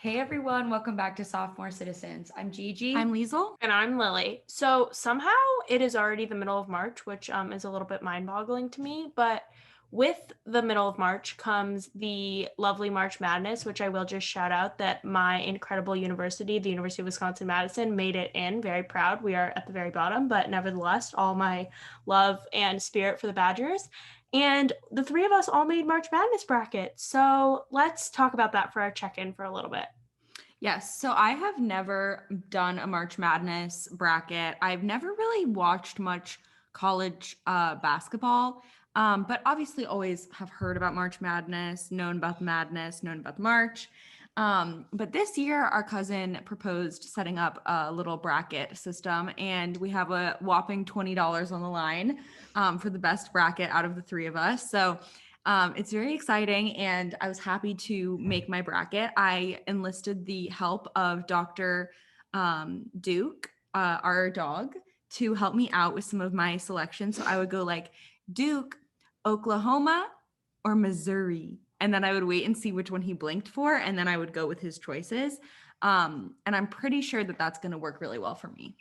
Hey everyone, welcome back to Sophomore Citizens. I'm Gigi. I'm Liesel. And I'm Lilly. So somehow it is already the middle of March, which is a little bit mind-boggling to me. But with the middle of March comes the lovely March Madness, which I will just shout out that my incredible university, the University of Wisconsin-Madison, made it in. Very proud. We are at the very bottom, but nevertheless, all my love and spirit for the Badgers. And the three of us all made March Madness bracket. So let's talk about that for our check-in for a little bit. Yes, so I have never done a March Madness bracket. I've never really watched much college basketball, but obviously always have heard about March Madness, known about the madness, known about the March. But this year, our cousin proposed setting up a little bracket system, and we have a whopping $20 on the line for the best bracket out of the three of us. So it's very exciting, and I was happy to make my bracket. I enlisted the help of Dr. Duke, our dog, to help me out with some of my selections. So I would go like Duke, Oklahoma, or Missouri. And then I would wait and see which one he blinked for, and then I would go with his choices. And I'm pretty sure that that's going to work really well for me.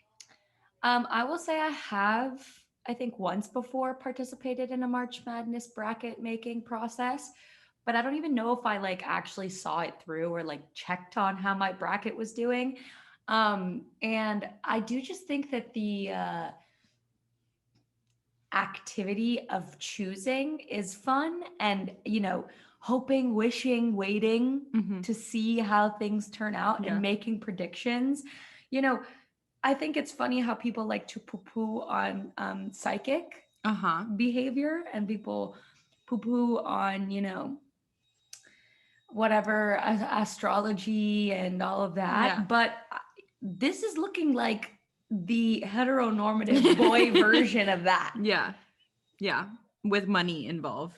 I will say I think once before participated in a March Madness bracket making process, but I don't even know if I actually saw it through or checked on how my bracket was doing. And I do just think that the activity of choosing is fun and, hoping, wishing, waiting to see how things turn out and making predictions. I think it's funny how people like to poo-poo on psychic behavior, and people poo-poo on, whatever astrology and all of that. Yeah. But this is looking like the heteronormative boy version of that. Yeah. Yeah. With money involved.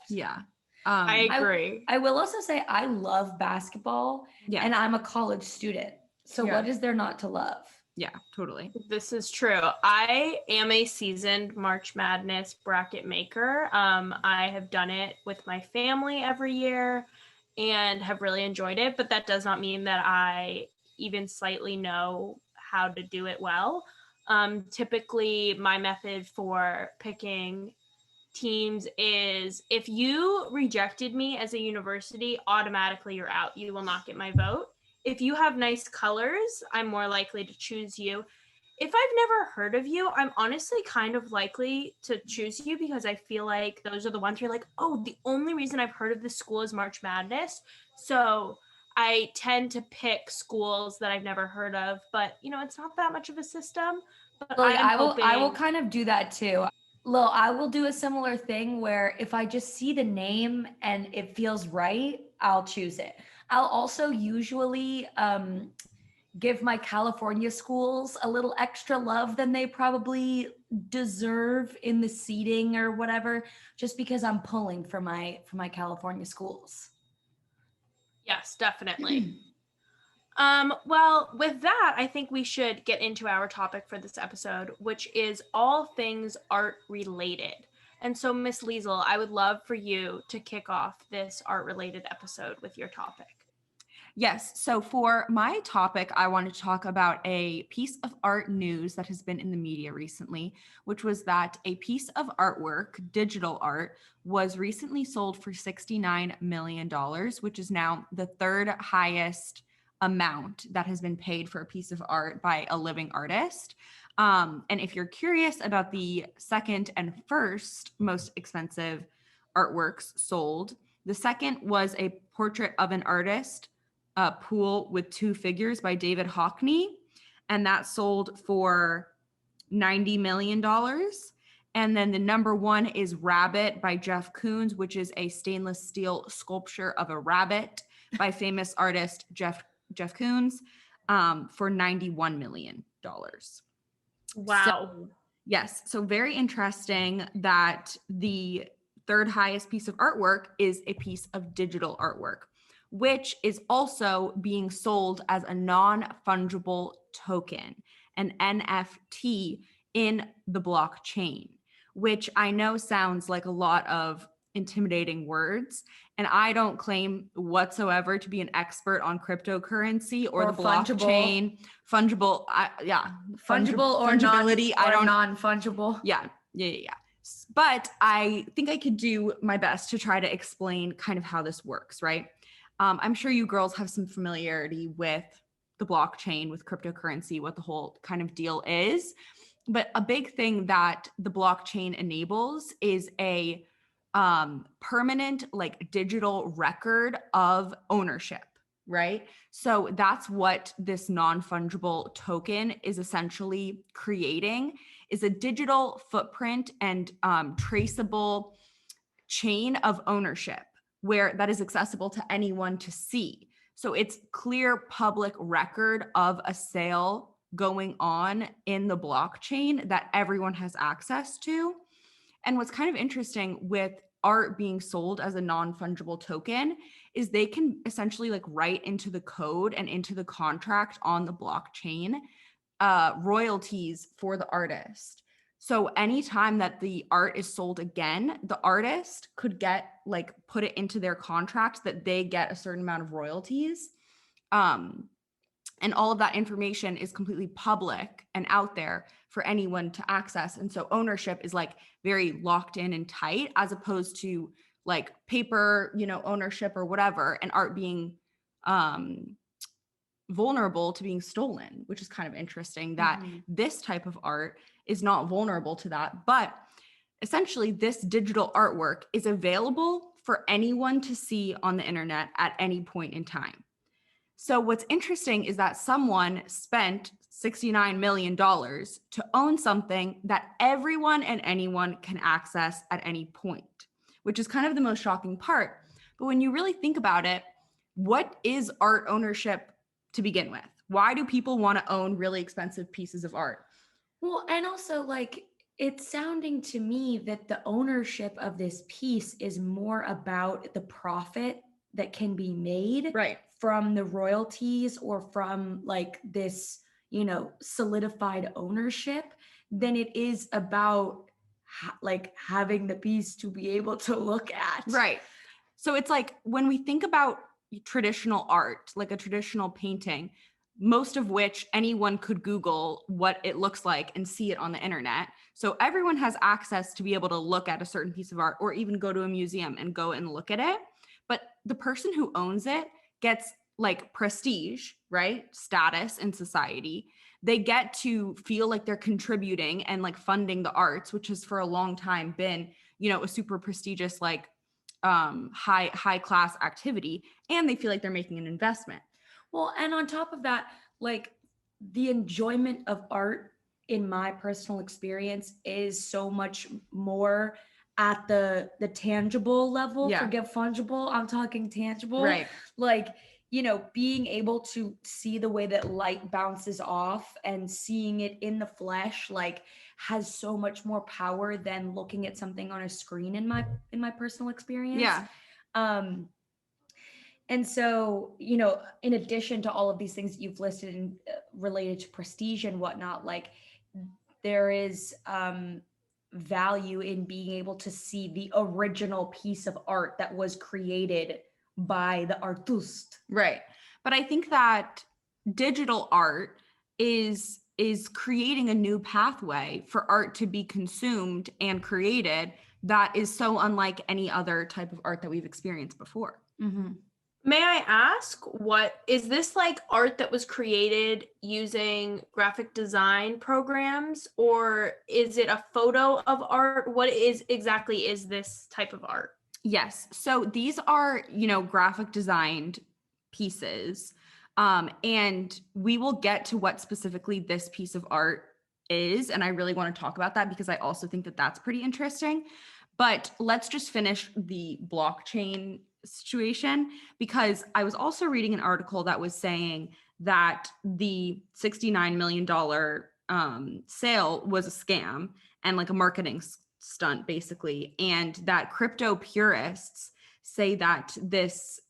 Yeah. I agree. I will also say I love basketball, and I'm a college student. So what is there not to love? Yeah, totally. This is true. I am a seasoned March Madness bracket maker. I have done it with my family every year and have really enjoyed it, but that does not mean that I even slightly know how to do it well. Typically, my method for picking teams is if you rejected me as a university, automatically you're out. You will not get my vote. If you have nice colors, I'm more likely to choose you. If I've never heard of you, I'm honestly kind of likely to choose you because I feel like those are the ones where you're like, oh, the only reason I've heard of this school is March Madness. So I tend to pick schools that I've never heard of, but it's not that much of a system. But I will kind of do that too. Lil, I will do a similar thing where if I just see the name and it feels right, I'll choose it. I'll also usually give my California schools a little extra love than they probably deserve in the seating or whatever, just because I'm pulling for my California schools. Yes, definitely. Well, with that, I think we should get into our topic for this episode, which is all things art related. And so, Miss Liesel, I would love for you to kick off this art related episode with your topic. Yes. So for my topic, I want to talk about a piece of art news that has been in the media recently, which was that a piece of artwork, digital art, was recently sold for $69 million, which is now the third highest amount that has been paid for a piece of art by a living artist. And if you're curious about the second and first most expensive artworks sold, the second was a portrait of an artist, Pool with Two Figures by David Hockney, and that sold for $90 million. And then the number one is Rabbit by Jeff Koons, which is a stainless steel sculpture of a rabbit by famous artist Jeff Koons, for $91 million. Wow. So, yes. So very interesting that the third highest piece of artwork is a piece of digital artwork, which is also being sold as a non-fungible token, an NFT in the blockchain, which I know sounds like a lot of intimidating words. And I don't claim whatsoever to be an expert on cryptocurrency or the blockchain, fungible, fungible or fungibility. I don't non-fungible. Yeah. But I think I could do my best to try to explain kind of how this works, right? I'm sure you girls have some familiarity with the blockchain, with cryptocurrency, what the whole kind of deal is. But a big thing that the blockchain enables is a permanent, like, digital record of ownership, right? So that's what this non-fungible token is essentially creating, is a digital footprint and traceable chain of ownership where that is accessible to anyone to see. So it's clear public record of a sale going on in the blockchain that everyone has access to. And what's kind of interesting with art being sold as a non-fungible token is they can essentially, like, write into the code and into the contract on the blockchain royalties for the artist. So anytime that the art is sold again, the artist could get, like, put it into their contract that they get a certain amount of royalties. And all of that information is completely public and out there for anyone to access. And so ownership is, like, very locked in and tight, as opposed to, like, paper, ownership or whatever, and art being vulnerable to being stolen, which is kind of interesting that this type of art is not vulnerable to that. But essentially, this digital artwork is available for anyone to see on the internet at any point in time. So what's interesting is that someone spent $69 million to own something that everyone and anyone can access at any point, which is kind of the most shocking part. But when you really think about it, what is art ownership to begin with? Why do people want to own really expensive pieces of art? Well, and also, like, it's sounding to me that the ownership of this piece is more about the profit that can be made from the royalties or from, like, this, solidified ownership than it is about like having the piece to be able to look at. Right. So it's like when we think about traditional art, like a traditional painting, most of which anyone could Google what it looks like and see it on the internet. So everyone has access to be able to look at a certain piece of art or even go to a museum and go and look at it. But the person who owns it gets, like, prestige, right? Status in society. They get to feel like they're contributing and, like, funding the arts, which has for a long time been, a super prestigious, like, high class activity. And they feel like they're making an investment. Well, and on top of that, like, the enjoyment of art, in my personal experience, is so much more at the tangible level. Forget fungible, I'm talking tangible. Right. Like, being able to see the way that light bounces off and seeing it in the flesh, like, has so much more power than looking at something on a screen in my personal experience. And so, in addition to all of these things that you've listed and related to prestige and whatnot, like, there is value in being able to see the original piece of art that was created by the artist. Right. But I think that digital art is creating a new pathway for art to be consumed and created that is so unlike any other type of art that we've experienced before. Mm-hmm. May I ask, what is this, like, art that was created using graphic design programs, or is it a photo of art? What exactly is this type of art? Yes. So these are, graphic designed pieces. And we will get to what specifically this piece of art is. And I really want to talk about that because I also think that that's pretty interesting. But let's just finish the blockchain situation, because I was also reading an article that was saying that the $69 million sale was a scam and, like, a marketing stunt, basically, and that crypto purists say that this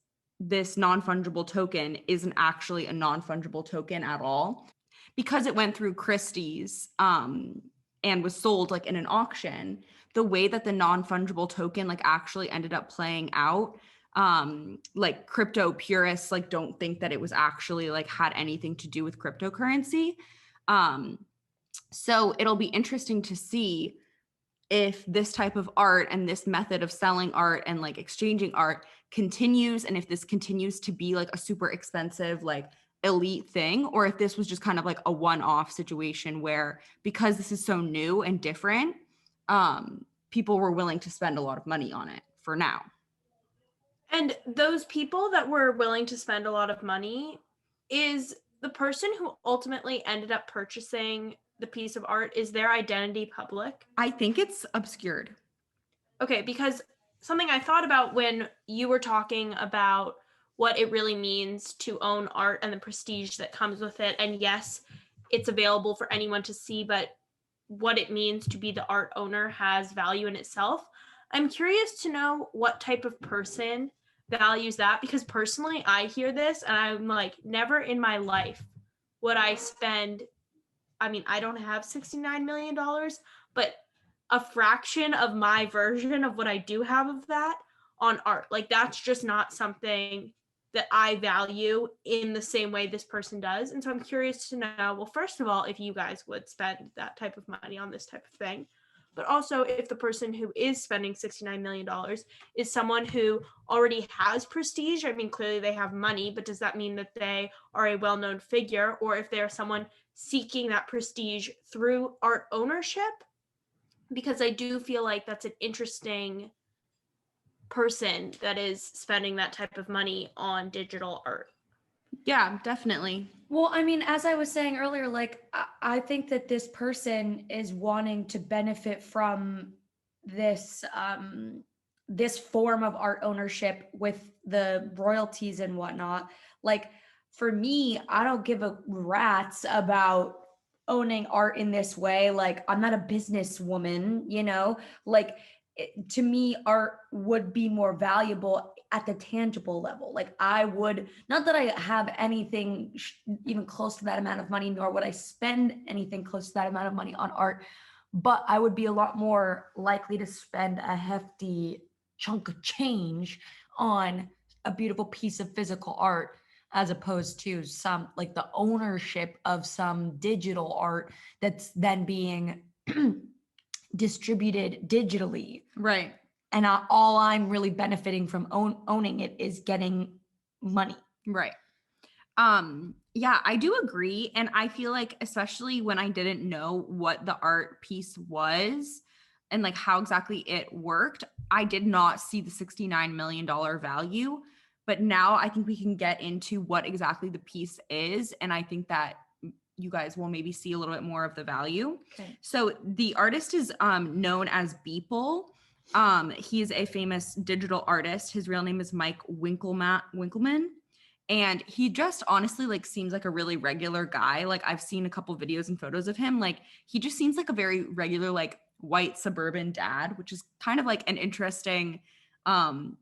non-fungible token isn't actually a non-fungible token at all, because it went through Christie's and was sold, like, in an auction. the way that the non-fungible token like actually ended up playing out, like crypto purists like don't think that it was actually like had anything to do with cryptocurrency. So it'll be interesting to see if this type of art and this method of selling art and like exchanging art continues, and if this continues to be like a super expensive like elite thing, or if this was just kind of like a one-off situation where because this is so new and different, people were willing to spend a lot of money on it for now. And those people that were willing to spend a lot of money, is the person who ultimately ended up purchasing the piece of art, is their identity public? I think it's obscured. Okay, because something I thought about when you were talking about what it really means to own art and the prestige that comes with it. And yes, it's available for anyone to see, but what it means to be the art owner has value in itself. I'm curious to know what type of person values that, because personally, I hear this and I'm like, never in my life would I spend, I mean, I don't have $69 million, but a fraction of my version of what I do have of that on art. Like, that's just not something that I value in the same way this person does. And so I'm curious to know, well, first of all, if you guys would spend that type of money on this type of thing, but also if the person who is spending $69 million is someone who already has prestige. I mean, clearly they have money, but does that mean that they are a well-known figure? Or if they're someone seeking that prestige through art ownership? Because I do feel like that's an interesting person that is spending that type of money on digital art. Yeah, definitely. Well, I mean, as I was saying earlier, like I think that this person is wanting to benefit from this this form of art ownership with the royalties and whatnot. Like for me, I don't give a rat's about owning art in this way. Like I'm not a businesswoman, you know? Like to me, art would be more valuable at the tangible level. Like I would, not that I have anything even close to that amount of money, nor would I spend anything close to that amount of money on art, but I would be a lot more likely to spend a hefty chunk of change on a beautiful piece of physical art as opposed to some like the ownership of some digital art that's then being distributed digitally. Right. And all I'm really benefiting from owning it is getting money. Right. Yeah, I do agree. And I feel like, especially when I didn't know what the art piece was and like how exactly it worked, I did not see the $69 million value. But now I think we can get into what exactly the piece is. And I think that you guys will maybe see a little bit more of the value. Okay. So the artist is known as Beeple. He's a famous digital artist. His real name is Mike Winkelman. And he just honestly like seems like a really regular guy. Like I've seen a couple videos and photos of him. Like he just seems like a very regular, like white suburban dad, which is kind of like an interesting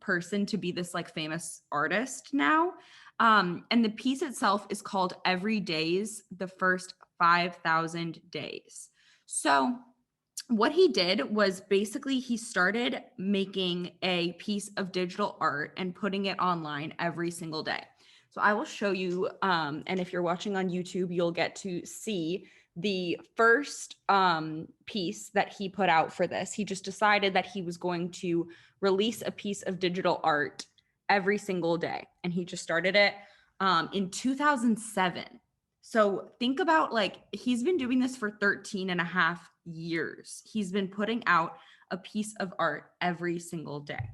person to be this like famous artist now. And the piece itself is called Every Day's the First 5,000 Days. So what he did was basically he started making a piece of digital art and putting it online every single day. So I will show you, and if you're watching on YouTube, you'll get to see the first piece that he put out for this. He just decided that he was going to release a piece of digital art every single day. And he just started it in 2007. So think about like, he's been doing this for 13 and a half years. He's been putting out a piece of art every single day.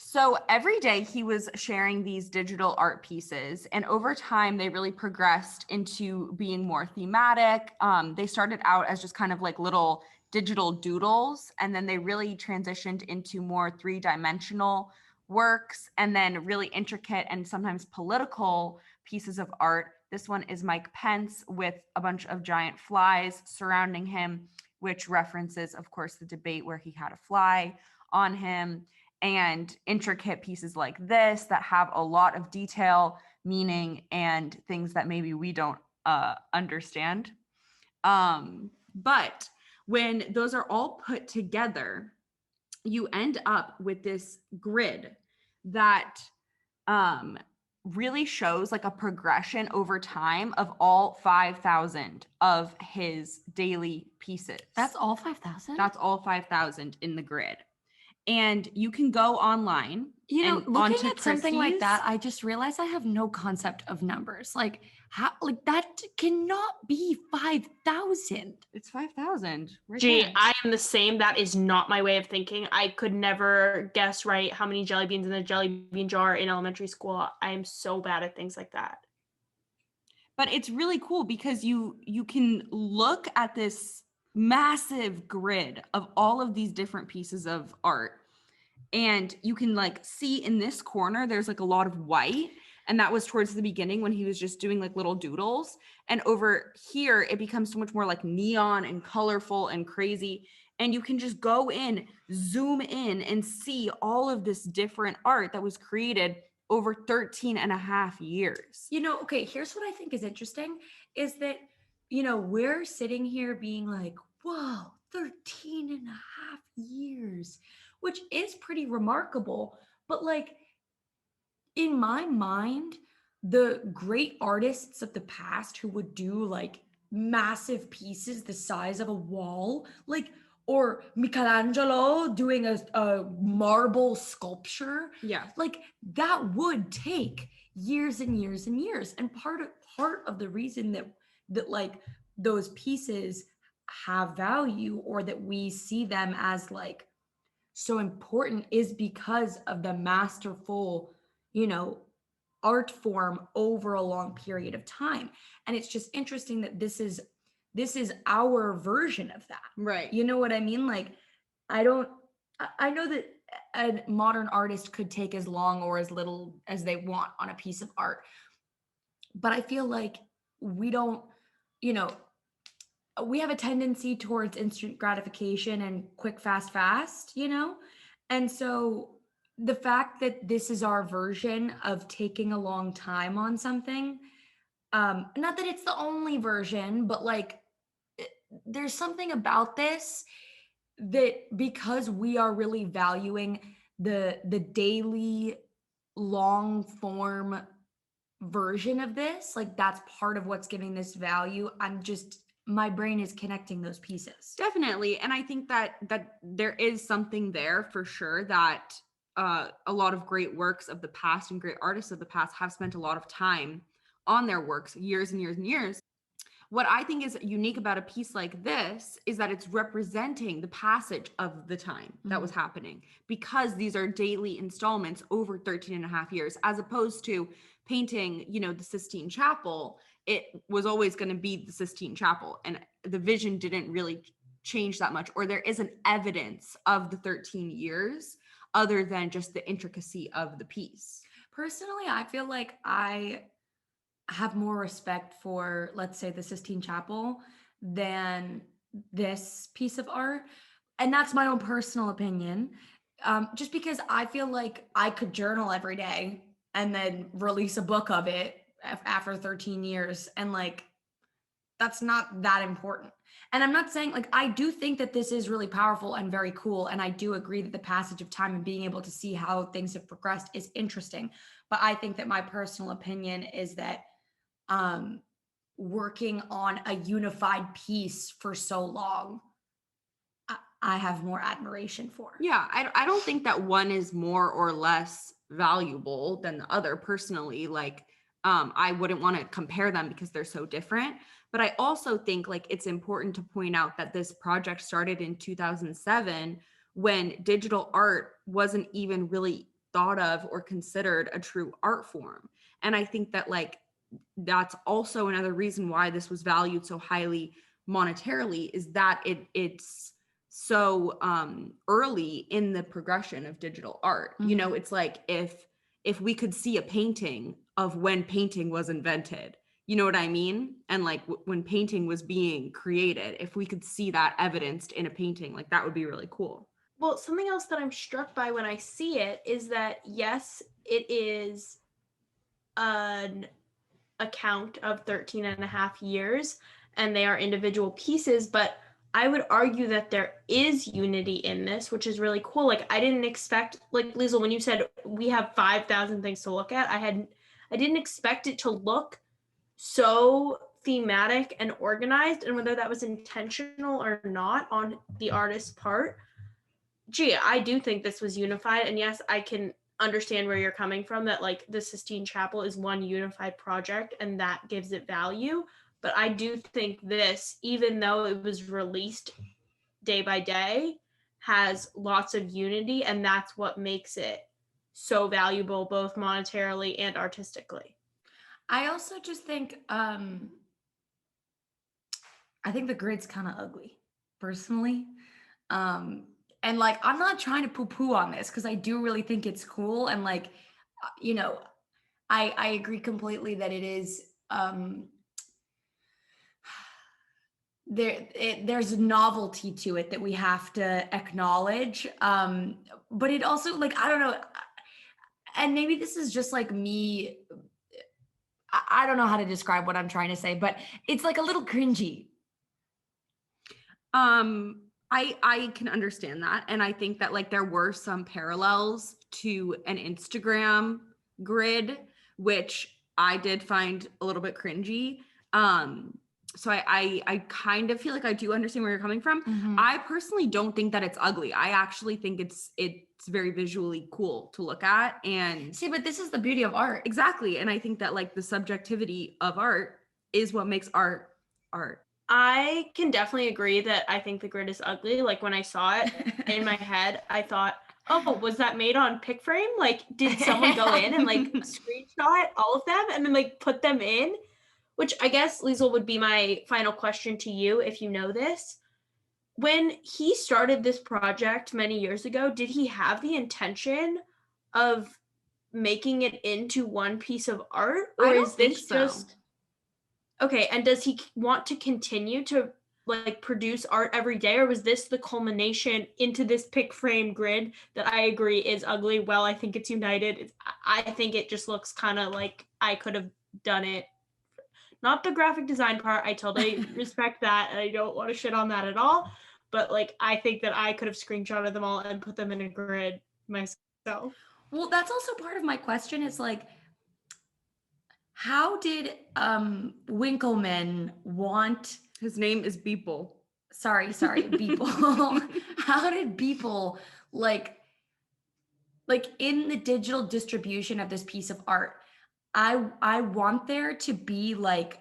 So every day he was sharing these digital art pieces, and over time they really progressed into being more thematic. They started out as just kind of like little digital doodles, and then they really transitioned into more three-dimensional works, and then really intricate and sometimes political pieces of art. This one is Mike Pence with a bunch of giant flies surrounding him, which references, of course, the debate where he had a fly on him. And intricate pieces like this that have a lot of detail, meaning, and things that maybe we don't understand. But When those are all put together, you end up with this grid that really shows like a progression over time of all 5,000 of his daily pieces. That's all 5,000? That's all 5,000 in the grid. And you can go online. You know, and looking onto at something like Christie's. that, I just realized I have no concept of numbers. Like, how, like that cannot be 5,000. It's 5,000. Right Gee, there. I am the same. That is not my way of thinking. I could never guess right how many jelly beans in a jelly bean jar in elementary school. I am so bad at things like that. But it's really cool because you can look at this massive grid of all of these different pieces of art, and you can like see in this corner there's like a lot of white, and that was towards the beginning when he was just doing like little doodles, and over here it becomes so much more like neon and colorful and crazy, and you can just go in, zoom in, and see all of this different art that was created over 13 and a half years. You know, okay, here's what I think is interesting is that, you know, we're sitting here being like, whoa, 13 and a half years, which is pretty remarkable. But like, in my mind, the great artists of the past who would do like massive pieces the size of a wall, like, or Michelangelo doing a marble sculpture, Yeah. like that would take years and years and years. And part of the reason that like those pieces have value, or that we see them as like so important, is because of the masterful, you know, art form over a long period of time. And it's just interesting that this is our version of that. Right. You know what I mean? Like, I know that a modern artist could take as long or as little as they want on a piece of art. But I feel like we don't, you know, we have a tendency towards instant gratification and quick, fast, you know? And so the fact that this is our version of taking a long time on something, not that it's the only version, but like there's something about this that, because we are really valuing the daily long form version of this, like that's part of what's giving this value. My brain is connecting those pieces. Definitely. And I think that there is something there for sure, that a lot of great works of the past and great artists of the past have spent a lot of time on their works, years and years and years. What I think is unique about a piece like this is that it's representing the passage of the time that was happening, because these are daily installments over 13 and a half years, as opposed to painting, you know, the Sistine Chapel. It was always going to be the Sistine Chapel, and the vision didn't really change that much, or there isn't evidence of the 13 years other than just the intricacy of the piece. Personally, I feel like I have more respect for, let's say, the Sistine Chapel than this piece of art. And that's my own personal opinion. Just because I feel like I could journal every day and then release a book of it after 13 years. And like, that's not that important. And I'm not saying, like, I do think that this is really powerful and very cool. And I do agree that the passage of time and being able to see how things have progressed is interesting. But I think that my personal opinion is that working on a unified piece for so long, I have more admiration for. Yeah, I don't think that one is more or less valuable than the other personally. Like, I wouldn't want to compare them because they're so different. But I also think like it's important to point out that this project started in 2007, when digital art wasn't even really thought of or considered a true art form. And I think that like that's also another reason why this was valued so highly monetarily, is that it's so early in the progression of digital art. You know, it's like if we could see a painting of when painting was invented, you know what I mean? And like when painting was being created, if we could see that evidenced in a painting, like that would be really cool. Well, something else that I'm struck by when I see it is that, yes, it is an account of 13 and a half years and they are individual pieces, but I would argue that there is unity in this, which is really cool. Like I didn't expect, like Liesel, when you said we have 5,000 things to look at, I didn't expect it to look so thematic and organized, and whether that was intentional or not on the artist's part. Gee, I do think this was unified, and yes, I can understand where you're coming from, that like the Sistine Chapel is one unified project and that gives it value. But I do think this, even though it was released day by day, has lots of unity, and that's what makes it so valuable both monetarily and artistically. I also just think I think the grid's kind of ugly, personally. And like I'm not trying to poo-poo on this because I do really think it's cool. And like, you know, I agree completely that it is there's a novelty to it that we have to acknowledge. But it also, like, I don't know, and maybe this is just like me. I don't know how to describe what I'm trying to say, but it's like a little cringy. I can understand that. And I think that like there were some parallels to an Instagram grid, which I did find a little bit cringy. So I kind of feel like I do understand where you're coming from. Mhm. I personally don't think that it's ugly. I actually think it's very visually cool to look at. And See, but this is the beauty of art. exactly. And I think that like the subjectivity of art is what makes art art. I can definitely agree that I think the grid is ugly. Like when I saw it in my head, I thought, oh, was that made on pick frame? Like, did someone go in and like screenshot all of them and then like put them in? Which I guess, Liesel, would be my final question to you if you know this. When he started this project many years ago, did he have the intention of making it into one piece of art? Or I don't is think this so. just okay? And does he want to continue to like produce art every day, or was this the culmination into this pick frame grid that I agree is ugly? Well, I think it's united. I think it just looks kind of like I could have done it. Not the graphic design part. I totally respect that, and I don't want to shit on that at all. But like, I think that I could have screenshotted them all and put them in a grid myself. Well, that's also part of my question is like, how did Winkleman want His name is Beeple. sorry, Beeple. How did Beeple like in the digital distribution of this piece of art, I want there to be like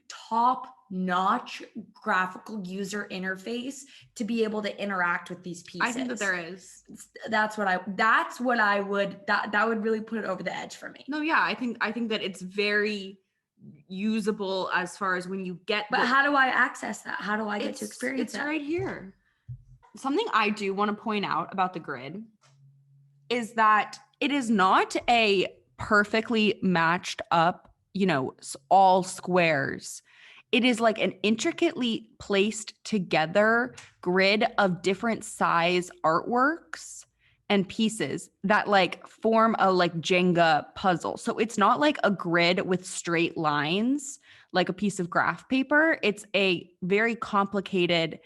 top notch graphical user interface to be able to interact with these pieces. I think that there is. That's what I would that would really put it over the edge for me. No, yeah, I think that it's very usable as far as when you get. But how do I access that? How do I get to experience it's that? right here. Something I do want to point out about the grid is that it is not a perfectly matched up, all squares. It is like an intricately placed together grid of different size artworks and pieces that like form a like Jenga puzzle. So it's not like a grid with straight lines, like a piece of graph paper. It's a very complicated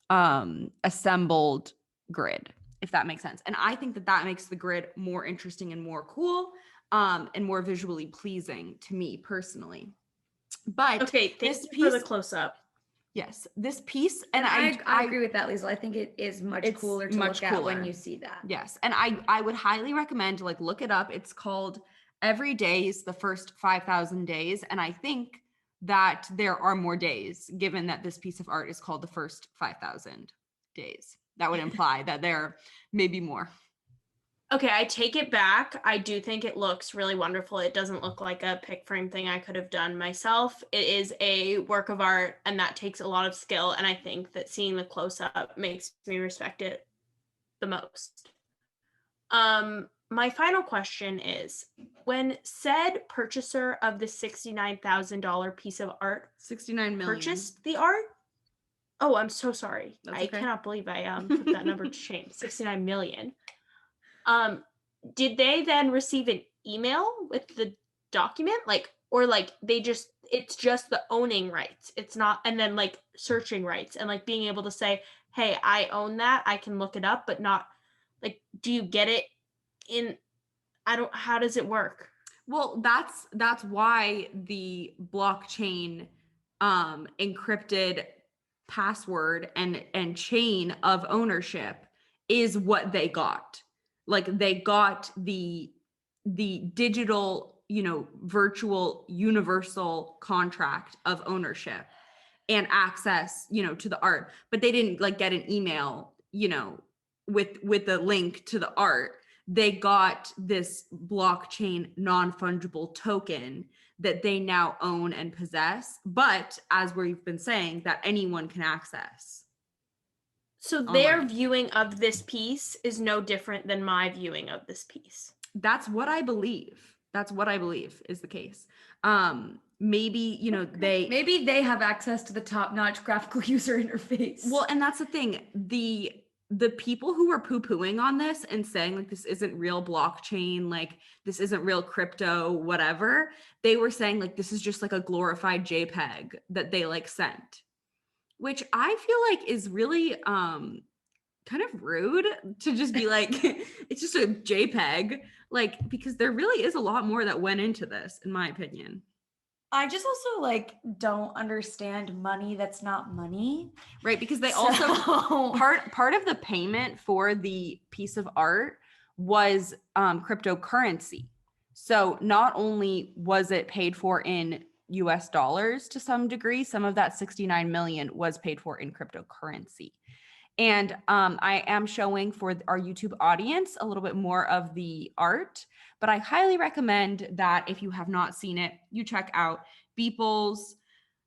assembled grid, if that makes sense. And I think that makes the grid more interesting and more cool, and more visually pleasing to me personally. But okay, thank you for the close-up. Yes, this piece, and I agree with that, Liesel. I think it is much cooler to look at when you see that. Yes, and I would highly recommend like look it up. It's called Every Day's the First 5,000 Days, and I think that there are more days, given that this piece of art is called the first 5,000 days. That would imply that there may be more. Okay, I take it back. I do think it looks really wonderful. It doesn't look like a pick frame thing I could have done myself. It is a work of art, and that takes a lot of skill. And I think that seeing the close-up makes me respect it the most. My final question is, when said purchaser of the $69,000 piece of art 69 million purchased the art? Oh, I'm so sorry. That's I okay. cannot believe I put that number to shame. 69 million. Did they then receive an email with the document? Like, or like they just, it's just the owning rights. It's not, and then like searching rights and like being able to say, hey, I own that. I can look it up, but not like, do you get it in, how does it work? Well, that's why the blockchain encrypted password and chain of ownership is what they got. Like they got the digital, virtual universal contract of ownership and access, to the art, but they didn't like get an email, with the link to the art. They got this blockchain non-fungible token that they now own and possess, but as we've been saying, that anyone can access. So their viewing of this piece is no different than my viewing of this piece. That's what I believe. That's what I believe is the case. Maybe, maybe they have access to the top-notch graphical user interface. Well, and that's the thing. The people who were poo-pooing on this and saying like this isn't real blockchain, like this isn't real crypto, whatever, they were saying like this is just like a glorified JPEG that they like sent, which I feel like is really kind of rude to just be like it's just a JPEG, like, because there really is a lot more that went into this, in my opinion. I just also like don't understand money that's not money. Right, because they also part of the payment for the piece of art was cryptocurrency. So not only was it paid for in US dollars to some degree, some of that 69 million was paid for in cryptocurrency. And I am showing for our YouTube audience a little bit more of the art, but I highly recommend that if you have not seen it, you check out Beeple's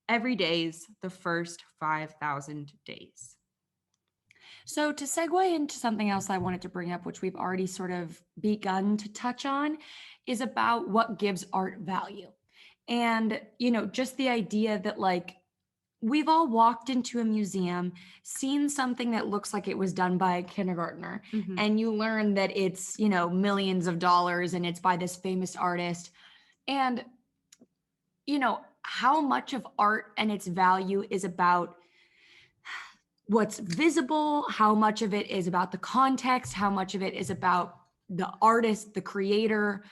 Every Day's The First 5,000 Days. So to segue into something else I wanted to bring up, which we've already sort of begun to touch on, is about what gives art value. And, just the idea that like, we've all walked into a museum, seen something that looks like it was done by a kindergartner, and you learn that it's, millions of dollars and it's by this famous artist. And, how much of art and its value is about what's visible, how much of it is about the context, how much of it is about the artist, the creator,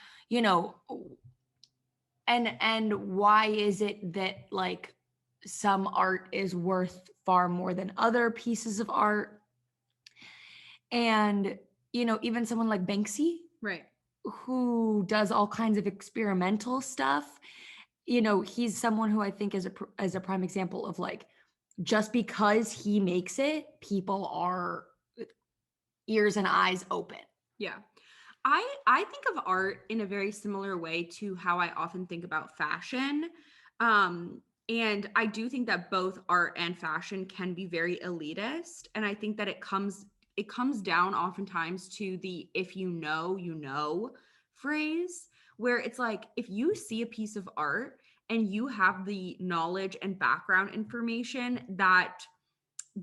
and why is it that like some art is worth far more than other pieces of art. And, even someone like Banksy, right, who does all kinds of experimental stuff, he's someone who I think is a prime example of like, just because he makes it, people are ears and eyes open. Yeah. I think of art in a very similar way to how I often think about fashion. And I do think that both art and fashion can be very elitist. And I think that it comes down oftentimes to the if you know phrase, where it's like, if you see a piece of art and you have the knowledge and background information that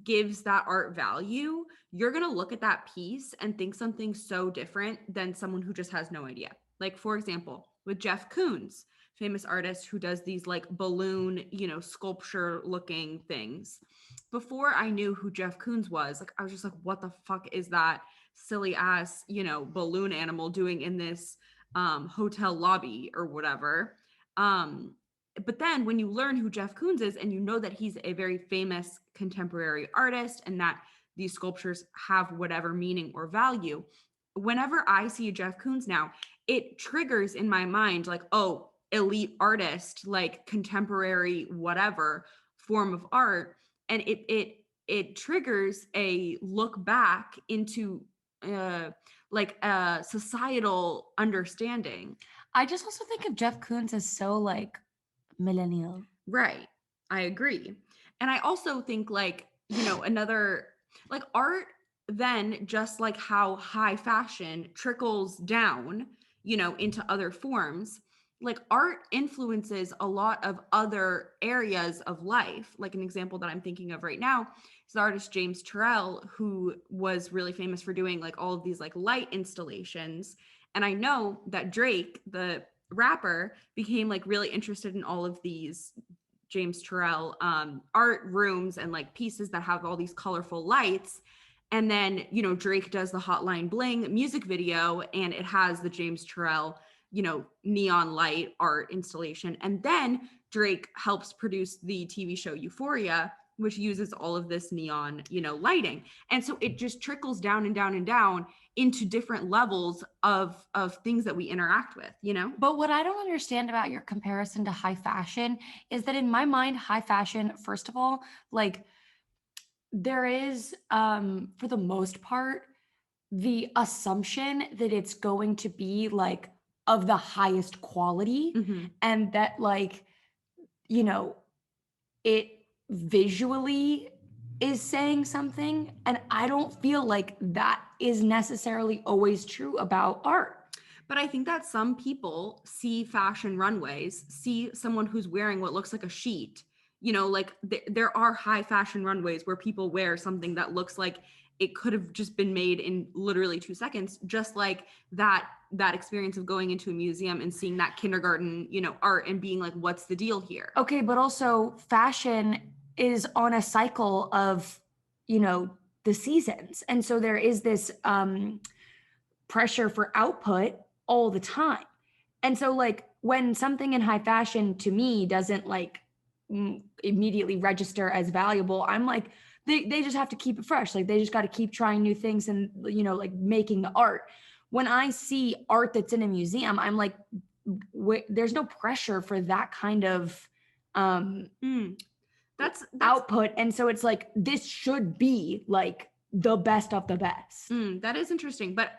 gives that art value, you're going to look at that piece and think something so different than someone who just has no idea. Like, for example, with Jeff Koons, famous artist who does these like balloon, sculpture looking things. Before I knew who Jeff Koons was, like, I was just like, what the fuck is that silly ass, balloon animal doing in this hotel lobby or whatever? But then when you learn who Jeff Koons is and you know that he's a very famous contemporary artist and that these sculptures have whatever meaning or value, whenever I see a Jeff Koons now, it triggers in my mind like, oh, elite artist, like contemporary whatever form of art. And it triggers a look back into like a societal understanding. I just also think of Jeff Koons as so like millennial. Right. I agree. And I also think like, another like art, then just like how high fashion trickles down, into other forms, like art influences a lot of other areas of life. Like an example that I'm thinking of right now is the artist James Turrell, who was really famous for doing like all of these like light installations. And I know that Drake, the rapper became like really interested in all of these James Turrell art rooms and like pieces that have all these colorful lights. And then, you know, Drake does the Hotline Bling music video and it has the James Turrell, you know, neon light art installation. And then Drake helps produce the TV show Euphoria, which uses all of this neon, you know, lighting. And so it just trickles down and down and down into different levels of things that we interact with, you know? But what I don't understand about your comparison to high fashion is that in my mind, high fashion, first of all, like there is, for the most part, the assumption that it's going to be like of the highest quality and that like, you know, it visually is saying something. And I don't feel like that is necessarily always true about art. But I think that some people see fashion runways, see someone who's wearing what looks like a sheet, you know, like there are high fashion runways where people wear something that looks like it could have just been made in literally 2 seconds, just like that experience of going into a museum and seeing that kindergarten, you know, art and being like, what's the deal here? Okay, but also fashion is on a cycle of, you know, the seasons. And so there is this pressure for output all the time. And so like when something in high fashion to me doesn't like immediately register as valuable, I'm like, they just have to keep it fresh. Like they just got to keep trying new things and, you know, like making the art. When I see art that's in a museum, I'm like, there's no pressure for that kind of that's output. And so it's like, this should be like the best of the best. That is interesting. But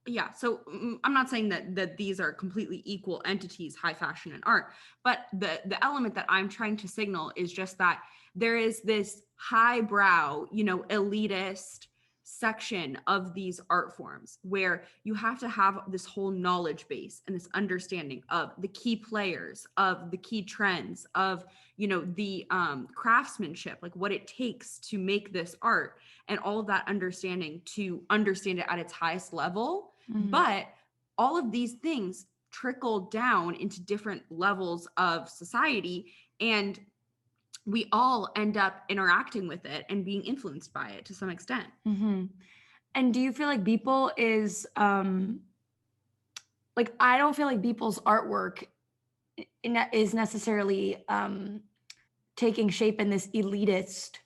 yeah, so I'm not saying that these are completely equal entities, high fashion and art, but the element that I'm trying to signal is just that there is this highbrow, you know, elitist section of these art forms where you have to have this whole knowledge base and this understanding of the key players, of the key trends, of, you know, the craftsmanship, like what it takes to make this art and all of that understanding to understand it at its highest level. But all of these things trickle down into different levels of society, and we all end up interacting with it and being influenced by it to some extent. And do you feel like Beeple is like, I don't feel like Beeple's artwork is necessarily taking shape in this elitist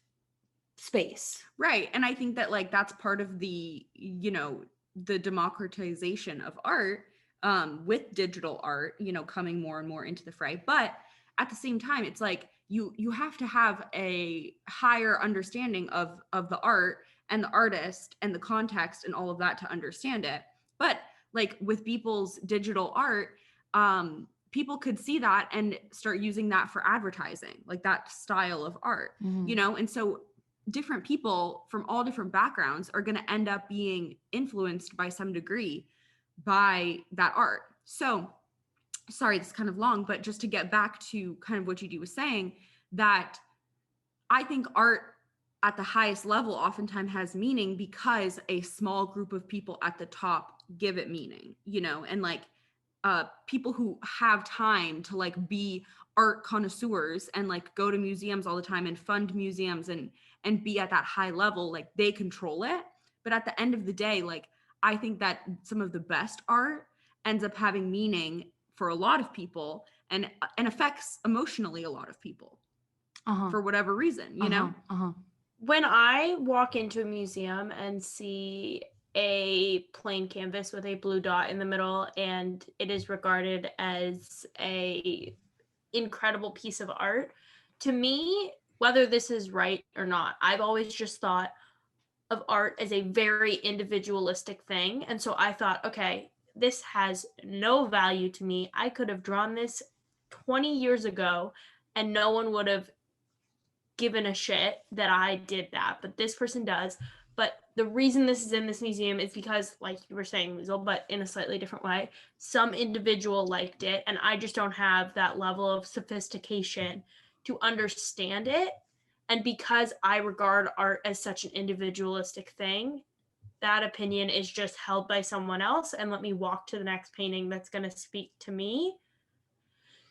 space. Right. And I think that like that's part of the, you know, the democratization of art with digital art, you know, coming more and more into the fray. But at the same time, it's like you have to have a higher understanding of the art and the artist and the context and all of that to understand it. But like with Beeple's digital art, people could see that and start using that for advertising, like that style of art, you know? And so different people from all different backgrounds are going to end up being influenced by some degree by that art. So sorry, this is kind of long, but just to get back to kind of what Gigi was saying, that I think art at the highest level oftentimes has meaning because a small group of people at the top give it meaning, you know, and like people who have time to like be art connoisseurs and like go to museums all the time and fund museums and be at that high level, like they control it. But at the end of the day, like I think that some of the best art ends up having meaning for a lot of people and affects emotionally a lot of people for whatever reason, you know? When I walk into a museum and see a plain canvas with a blue dot in the middle and it is regarded as a incredible piece of art, to me, whether this is right or not, I've always just thought of art as a very individualistic thing. And so I thought, okay, this has no value to me. I could have drawn this 20 years ago and no one would have given a shit that I did that, but this person does. But the reason this is in this museum is because, like you were saying, Liesel, but in a slightly different way, some individual liked it, and I just don't have that level of sophistication to understand it. And because I regard art as such an individualistic thing, that opinion is just held by someone else and let me walk to the next painting that's going to speak to me.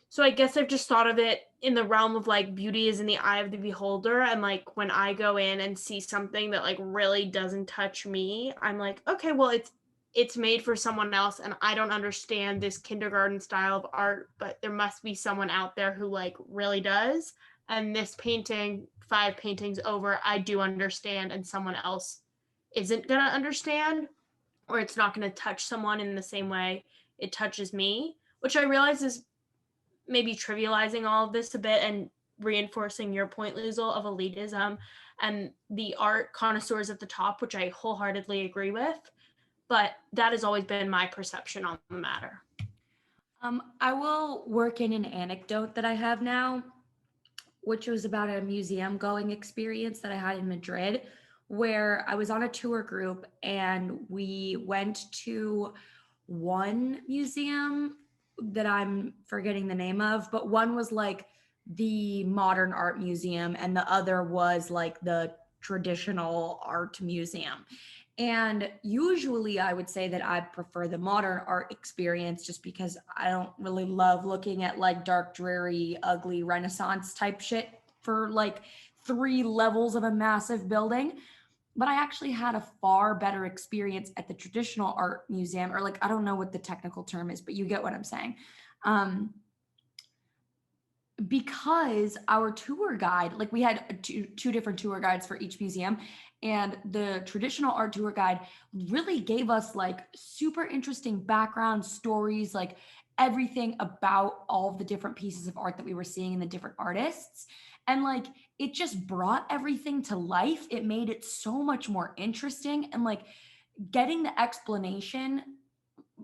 So I guess I've just thought of it in the realm of like beauty is in the eye of the beholder. And like when I go in and see something that like really doesn't touch me, I'm like, okay, well, it's made for someone else and I don't understand this kindergarten style of art, but there must be someone out there who like really does. And this painting, 5 paintings over, I do understand and someone else isn't going to understand, or it's not going to touch someone in the same way it touches me, which I realize is maybe trivializing all of this a bit and reinforcing your point, Liesel, of elitism and the art connoisseurs at the top, which I wholeheartedly agree with. But that has always been my perception on the matter. I will work in an anecdote that I have now, which was about a museum going experience that I had in Madrid, where I was on a tour group and we went to one museum that I'm forgetting the name of, but one was like the modern art museum and the other was like the traditional art museum. And usually I would say that I prefer the modern art experience just because I don't really love looking at like dark, dreary, ugly Renaissance type shit for like 3 levels of a massive building. But I actually had a far better experience at the traditional art museum, or like, I don't know what the technical term is, but you get what I'm saying. Because our tour guide, like we had two different tour guides for each museum, and the traditional art tour guide really gave us like super interesting background stories, like everything about all of the different pieces of art that we were seeing and the different artists. And like it just brought everything to life. It made it so much more interesting. And like getting the explanation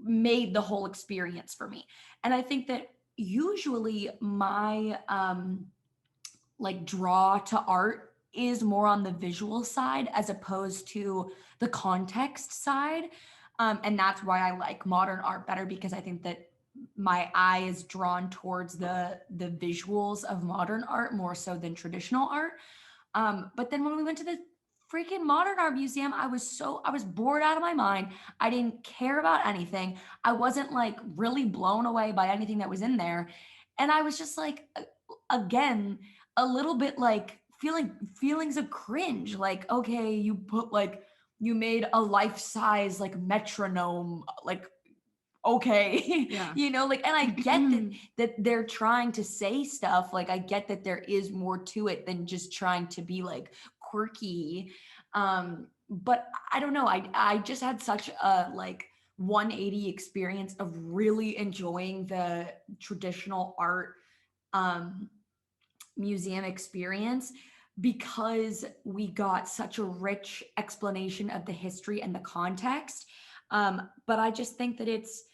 made the whole experience for me. And I think that usually my like draw to art is more on the visual side as opposed to the context side. And that's why I like modern art better, because I think that my eye is drawn towards the visuals of modern art more so than traditional art. But then when we went to the freaking modern art museum, I was bored out of my mind. I didn't care about anything. I wasn't like really blown away by anything that was in there. And I was just like, again, a little bit like feelings of cringe. Like, okay, you made a life-size like metronome, like, okay. Yeah. Like, and I get that they're trying to say stuff, like I get that there is more to it than just trying to be like quirky. But I don't know, I just had such a like 180 experience of really enjoying the traditional art museum experience, because we got such a rich explanation of the history and the context. But I just think that it's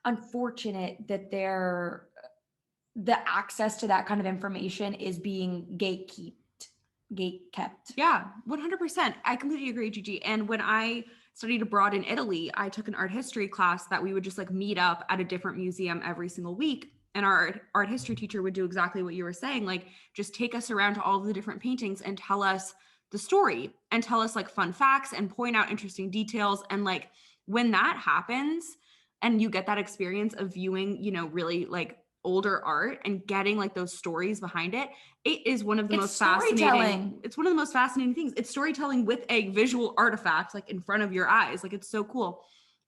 unfortunate that the access to that kind of information is being gate kept. Yeah, 100%. I completely agree, Gigi. And when I studied abroad in Italy, I took an art history class that we would just like meet up at a different museum every single week. And our art history teacher would do exactly what you were saying, like just take us around to all of the different paintings and tell us the story and tell us like fun facts and point out interesting details. And like when that happens and you get that experience of viewing, really like older art and getting like those stories behind it, it is one of the most fascinating. It's one of the most fascinating things. It's storytelling with a visual artifact like in front of your eyes. Like it's so cool.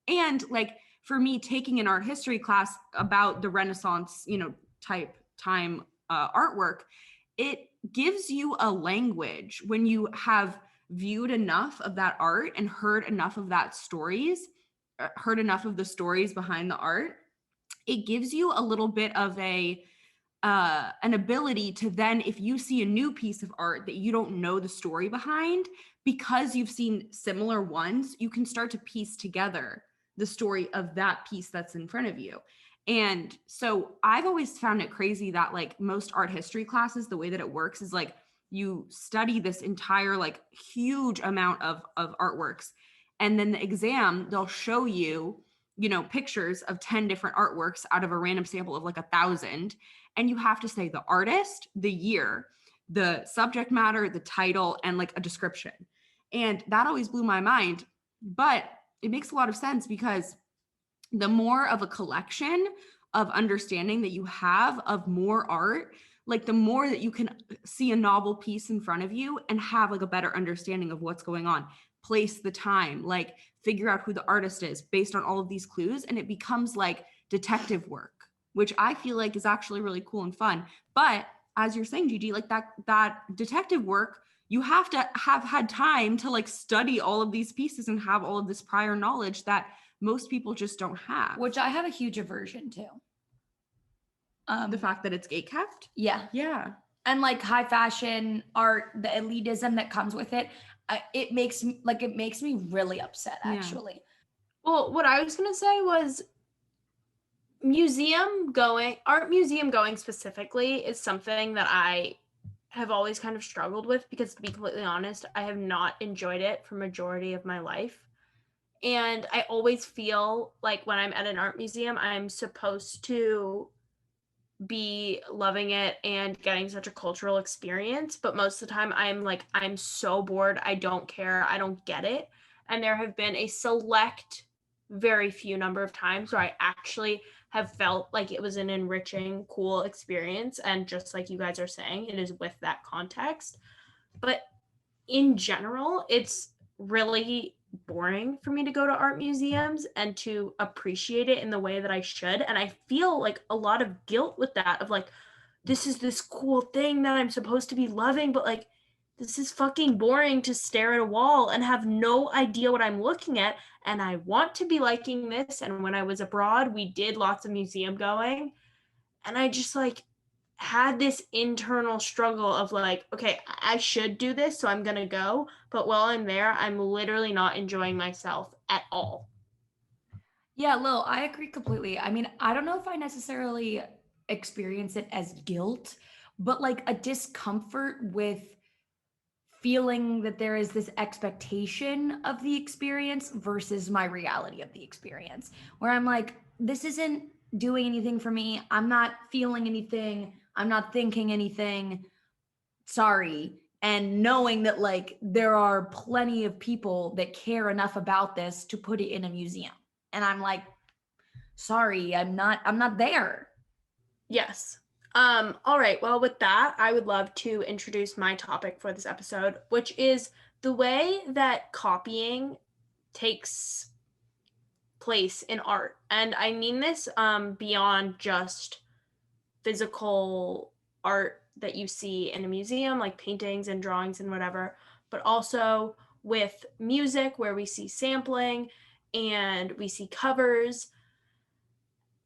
And like for me, taking an art history class about the Renaissance, type time artwork, it gives you a language when you have viewed enough of that art and heard enough of the stories behind the art. It gives you a little bit of an ability to then, if you see a new piece of art that you don't know the story behind, because you've seen similar ones, you can start to piece together the story of that piece that's in front of you. And so I've always found it crazy that like most art history classes, the way that it works is like you study this entire like huge amount of artworks. And then the exam, they'll show you, pictures of 10 different artworks out of a random sample of like 1,000. And you have to say the artist, the year, the subject matter, the title, and like a description. And that always blew my mind. But it makes a lot of sense because the more of a collection of understanding that you have of more art, like the more that you can see a novel piece in front of you and have like a better understanding of what's going on, place the time, like figure out who the artist is based on all of these clues. And it becomes like detective work, which I feel like is actually really cool and fun. But as you're saying, Gigi, like that detective work, you have to have had time to like study all of these pieces and have all of this prior knowledge that most people just don't have. Which I have a huge aversion to. The fact that it's gatekept? Yeah. Yeah. And like high fashion art, the elitism that comes with it, it makes me really upset, actually. Well, what I was going to say was art museum going specifically is something that I have always kind of struggled with because, to be completely honest, I have not enjoyed it for majority of my life. And I always feel like when I'm at an art museum, I'm supposed to be loving it and getting such a cultural experience. But most of the time, I'm so bored. I don't care. I don't get it. And there have been a select, very few number of times where I actually have felt like it was an enriching, cool experience. And just like you guys are saying, it is with that context. But in general, it's really boring for me to go to art museums and to appreciate it in the way that I should. And I feel like a lot of guilt with that of like, this is this cool thing that I'm supposed to be loving, but like, this is fucking boring to stare at a wall and have no idea what I'm looking at. And I want to be liking this. And when I was abroad, we did lots of museum going. And I just like had this internal struggle of like, okay, I should do this, so I'm going to go. But while I'm there, I'm literally not enjoying myself at all. Yeah, Lil, I agree completely. I mean, I don't know if I necessarily experience it as guilt, but like a discomfort with feeling that there is this expectation of the experience versus my reality of the experience, where I'm like, this isn't doing anything for me. I'm not feeling anything. I'm not thinking anything. Sorry. And knowing that like there are plenty of people that care enough about this to put it in a museum. And I'm like, sorry, I'm not there. Yes. All right. Well, with that, I would love to introduce my topic for this episode, which is the way that copying takes place in art. And I mean this beyond just physical art that you see in a museum, like paintings and drawings and whatever, but also with music where we see sampling and we see covers.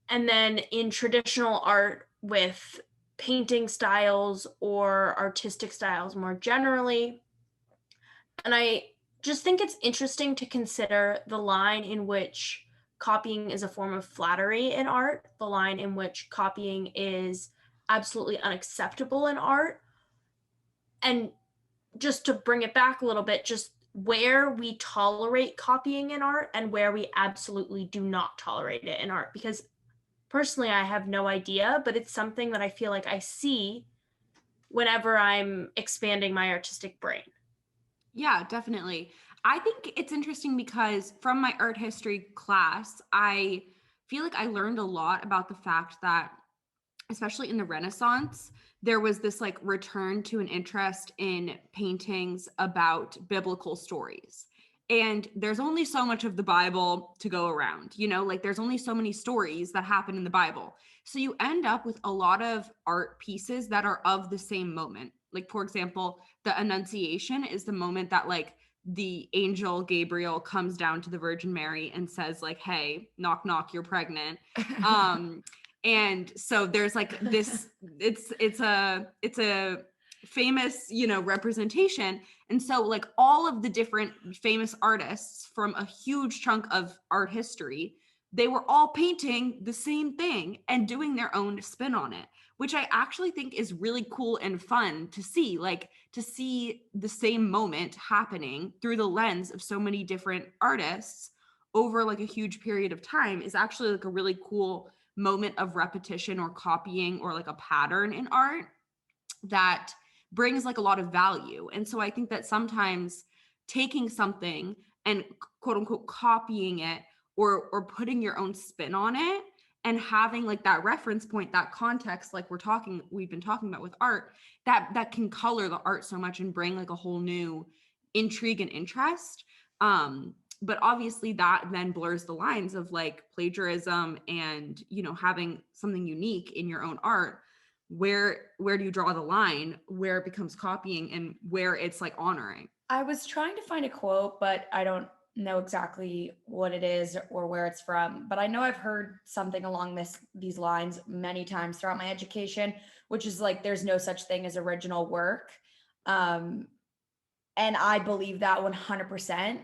And then in traditional art with painting styles or artistic styles more generally. And I just think it's interesting to consider the line in which copying is a form of flattery in art, the line in which copying is absolutely unacceptable in art. And just to bring it back a little bit, just where we tolerate copying in art and where we absolutely do not tolerate it in art. Because personally, I have no idea, but it's something that I feel like I see whenever I'm expanding my artistic brain. Yeah, definitely. I think it's interesting because from my art history class, I feel like I learned a lot about the fact that, especially in the Renaissance, there was this like return to an interest in paintings about biblical stories. And there's only so much of the Bible to go around, like there's only so many stories that happen in the Bible. So you end up with a lot of art pieces that are of the same moment. Like, for example, the Annunciation is the moment that like the angel Gabriel comes down to the Virgin Mary and says like, hey, knock, knock, you're pregnant. And so there's like this, it's a famous, representation. And so like all of the different famous artists from a huge chunk of art history, they were all painting the same thing and doing their own spin on it, which I actually think is really cool and fun to see, like to see the same moment happening through the lens of so many different artists over like a huge period of time is actually like a really cool moment of repetition or copying or like a pattern in art that brings like a lot of value. And so I think that sometimes taking something and quote unquote copying it or putting your own spin on it and having like that reference point, that context, like we've been talking about with art, that can color the art so much and bring like a whole new intrigue and interest. But obviously that then blurs the lines of like plagiarism and, you know, having something unique in your own art. Where do you draw the line where it becomes copying and where it's like honoring? I was trying to find a quote, but I don't know exactly what it is or where it's from. But I know I've heard something along these lines many times throughout my education, which is like there's no such thing as original work. And I believe that 100%.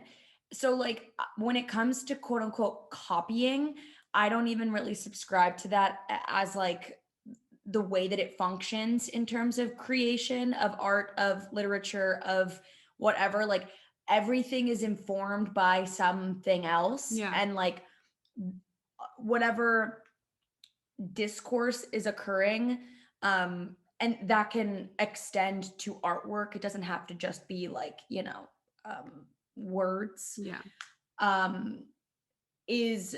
So like when it comes to quote unquote copying, I don't even really subscribe to that as like the way that it functions in terms of creation of art, of literature, of whatever. Like everything is informed by something else. Yeah. And like whatever discourse is occurring, and that can extend to artwork. It doesn't have to just be like, you know, words. Yeah. Is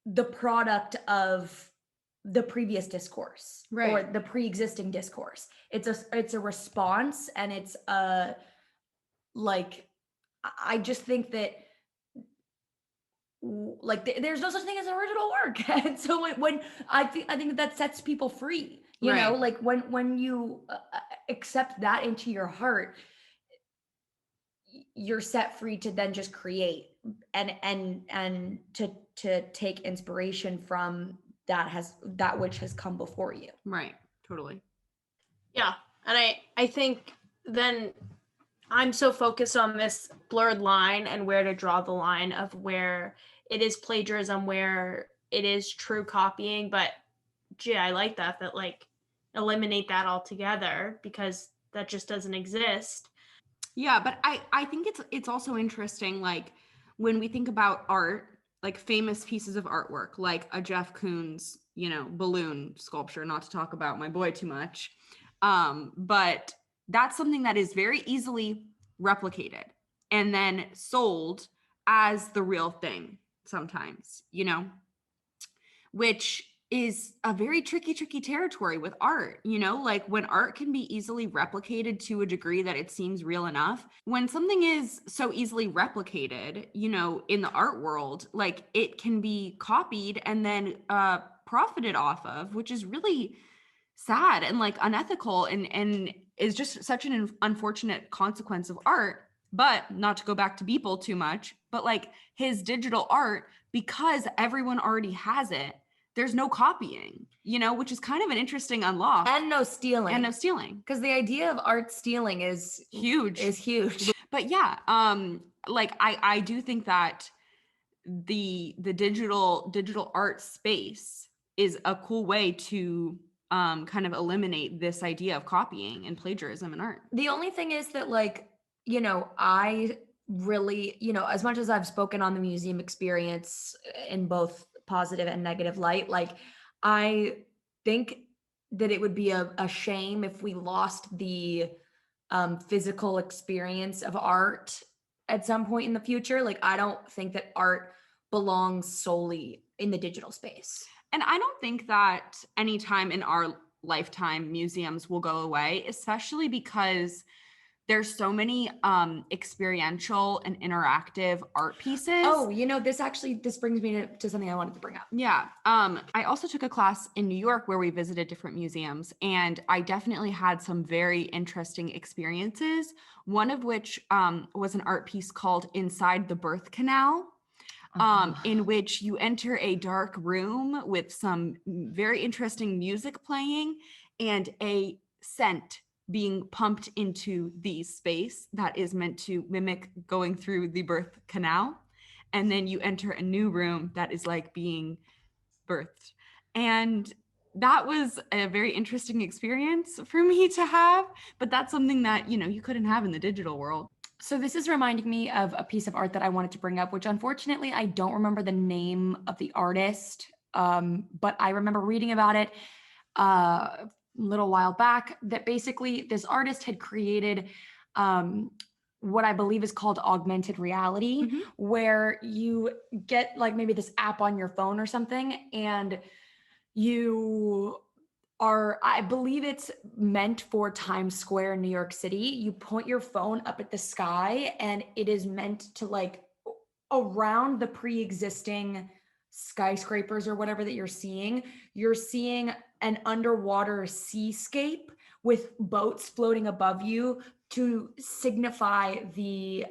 the product of the previous discourse, Right. or the pre-existing discourse. It's a response, and it's a like I just think that like there's no such thing as original work. And so when I think that sets people free, you know, Right. like when you accept that into your heart, you're set free to then just create and to take inspiration from that which has come before you. Right. Totally. Yeah. And I think then I'm so focused on this blurred line and where to draw the line of where it is plagiarism, where it is true copying. But gee, I like that like eliminate that altogether, because that just doesn't exist. Yeah, but I think it's also interesting, like when we think about art, like famous pieces of artwork, like a Jeff Koons, you know, balloon sculpture, not to talk about my boy too much. But that's something that is very easily replicated and then sold as the real thing sometimes, you know, which is a very tricky territory with art, you know, like when art can be easily replicated to a degree that it seems real enough. When something is so easily replicated, you know, in the art world, like it can be copied and then profited off of, which is really sad and like unethical and is just such an unfortunate consequence of art. But not to go back to Beeple too much, but like his digital art, because everyone already has it, there's no copying, you know, which is kind of an interesting unlock. And no stealing. Because the idea of art stealing is huge. But yeah, like I do think that the digital art space is a cool way to kind of eliminate this idea of copying and plagiarism in art. The only thing is that, like, you know, I really, you know, as much as I've spoken on the museum experience in both positive and negative light, like, I think that it would be a shame if we lost the physical experience of art at some point in the future. Like, I don't think that art belongs solely in the digital space. And I don't think that anytime in our lifetime museums will go away, especially because there's so many experiential and interactive art pieces. Oh, you know, this brings me to something I wanted to bring up. Yeah. I also took a class in New York where we visited different museums, and I definitely had some very interesting experiences. One of which was an art piece called Inside the Birth Canal. In which you enter a dark room with some very interesting music playing and a scent being pumped into the space that is meant to mimic going through the birth canal. And then you enter a new room that is like being birthed. And that was a very interesting experience for me to have, but that's something that, you know, you couldn't have in the digital world. So this is reminding me of a piece of art that I wanted to bring up, which unfortunately I don't remember the name of the artist, but I remember reading about it a little while back, that basically this artist had created what I believe is called augmented reality, where you get like maybe this app on your phone or something, and you are, I believe it's meant for Times Square in New York City. You point your phone up at the sky, and it is meant to like around the pre-existing skyscrapers or whatever that you're seeing an underwater seascape with boats floating above you to signify the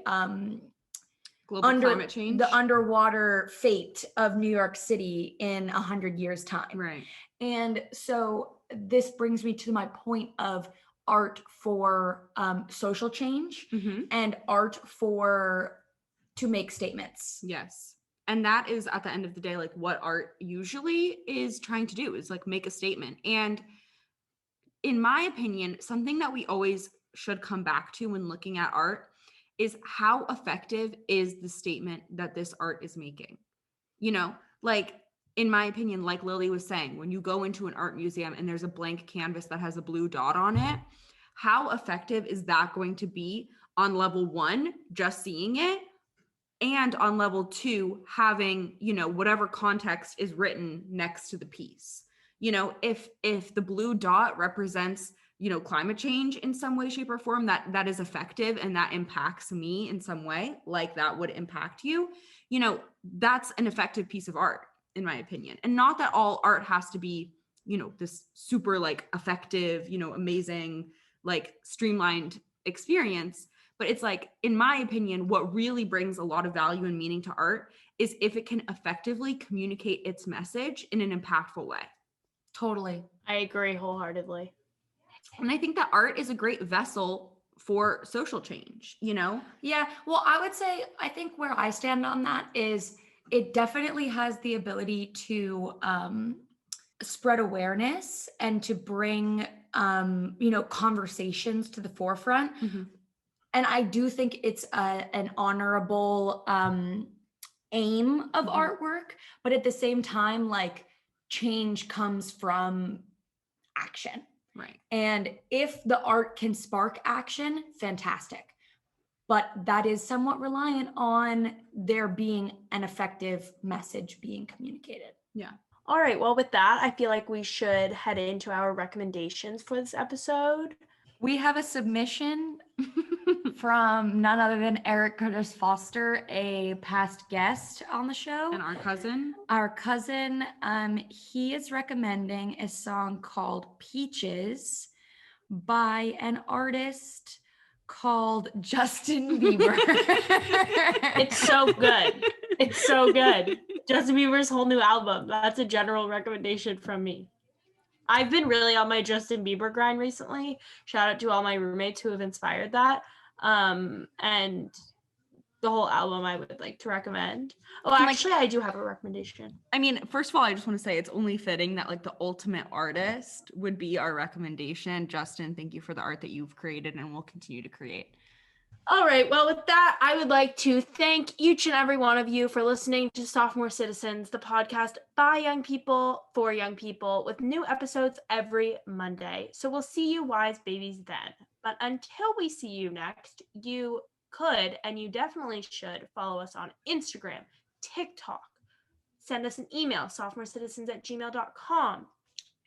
Global climate change, the underwater fate of New York City in 100 years time. Right. And so this brings me to my point of art for social change and art to make statements. Yes. And that is at the end of the day, like what art usually is trying to do is like make a statement. And in my opinion, something that we always should come back to when looking at art is how effective is the statement that this art is making? You know, like in my opinion, like Lily was saying, when you go into an art museum and there's a blank canvas that has a blue dot on it, how effective is that going to be on level 1, just seeing it? And on level 2, having, you know, whatever context is written next to the piece. You know, if the blue dot represents, you know, climate change in some way, shape, or form, that is effective and that impacts me in some way, like that would impact you, you know, that's an effective piece of art, in my opinion. And not that all art has to be, you know, this super like effective, you know, amazing, like streamlined experience. But it's like, in my opinion, what really brings a lot of value and meaning to art is if it can effectively communicate its message in an impactful way. Totally. I agree wholeheartedly. And I think that art is a great vessel for social change, you know? Yeah. Well, I would say, I think where I stand on that is it definitely has the ability to spread awareness and to bring, you know, conversations to the forefront. And I do think it's an honorable aim of artwork, but at the same time, like change comes from action. Right. And if the art can spark action, fantastic. But that is somewhat reliant on there being an effective message being communicated. Yeah. All right. Well, with that, I feel like we should head into our recommendations for this episode. We have a submission from none other than Eric Curtis Foster, a past guest on the show. And our cousin. He is recommending a song called Peaches by an artist called Justin Bieber. It's so good. It's so good. Justin Bieber's whole new album. That's a general recommendation from me. I've been really on my Justin Bieber grind recently. Shout out to all my roommates who have inspired that. And the whole album I would like to recommend. Oh, actually, I do have a recommendation. I mean, first of all, I just want to say it's only fitting that like the ultimate artist would be our recommendation. Justin, thank you for the art that you've created and will continue to create. All right. Well, with that, I would like to thank each and every one of you for listening to Sophomore Citizens, the podcast by young people for young people, with new episodes every Monday. So we'll see you wise babies then. But until we see you next, you could, and you definitely should, follow us on Instagram, TikTok, send us an email, sophomorecitizens@gmail.com,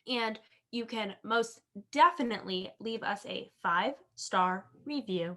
and you can most definitely leave us a 5-star review.